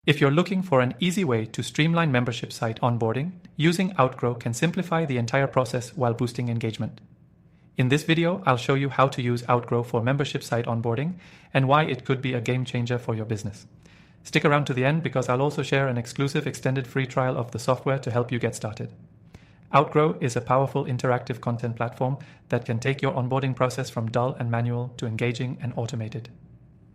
If you're looking for an easy way to streamline membership site onboarding, using Outgrow can simplify the entire process while boosting engagement. In this video, I'll show you how to use Outgrow for membership site onboarding and why it could be a game changer for your business. Stick around to the end because I'll also share an exclusive extended free trial of the software to help you get started. Outgrow is a powerful interactive content platform that can take your onboarding process from dull and manual to engaging and automated.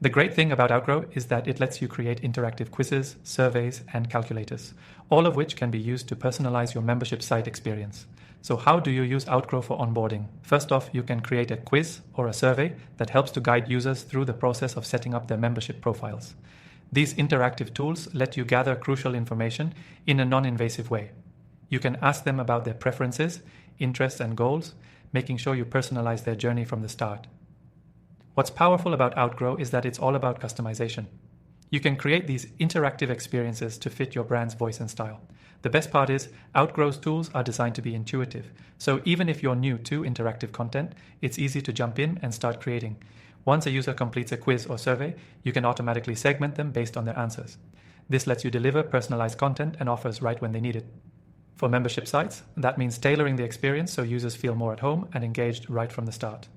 The great thing about Outgrow is that it lets you create interactive quizzes, surveys, and calculators, all of which can be used to personalize your membership site experience. So how do you use Outgrow for onboarding? First off, you can create a quiz or a survey that helps to guide users through the process of setting up their membership profiles. These interactive tools let you gather crucial information in a non-invasive way. You can ask them about their preferences, interests, and goals, making sure you personalize their journey from the start. What's powerful about Outgrow is that it's all about customization. You can create these interactive experiences to fit your brand's voice and style. The best part is, Outgrow's tools are designed to be intuitive, so even if you're new to interactive content, it's easy to jump in and start creating. Once a user completes a quiz or survey, you can automatically segment them based on their answers. This lets you deliver personalized content and offers right when they need it. For membership sites, that means tailoring the experience so users feel more at home and engaged right from the start.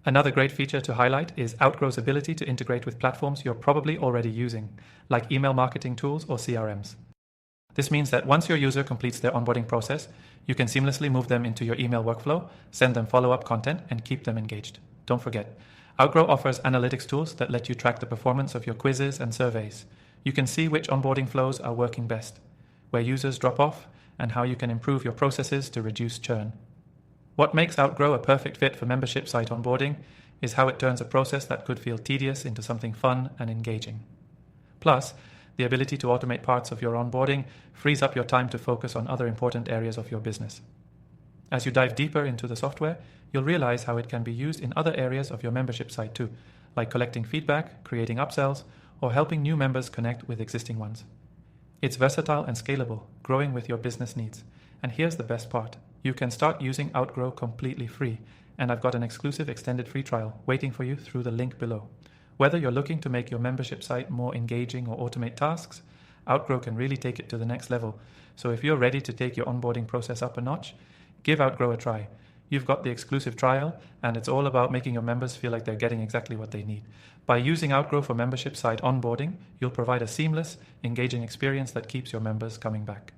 Another great feature to highlight is Outgrow's ability to integrate with platforms you're probably already using, like email marketing tools or CRMs. This means that once your user completes their onboarding process, you can seamlessly move them into your email workflow, send them follow-up content, and keep them engaged. Don't forget, Outgrow offers analytics tools that let you track the performance of your quizzes and surveys. You can see which onboarding flows are working best, where users drop off, and how you can improve your processes to reduce churn. What makes Outgrow a perfect fit for membership site onboarding is how it turns a process that could feel tedious into something fun and engaging. Plus, the ability to automate parts of your onboarding frees up your time to focus on other important areas of your business. As you dive deeper into the software, you'll realize how it can be used in other areas of your membership site too, like collecting feedback, creating upsells, or helping new members connect with existing ones. It's versatile and scalable, growing with your business needs. And here's the best part. You can start using Outgrow completely free, and I've got an exclusive extended free trial waiting for you through the link below. Whether you're looking to make your membership site more engaging or automate tasks, Outgrow can really take it to the next level. So if you're ready to take your onboarding process up a notch, give Outgrow a try. You've got the exclusive trial, and it's all about making your members feel like they're getting exactly what they need. By using Outgrow for membership site onboarding, you'll provide a seamless, engaging experience that keeps your members coming back.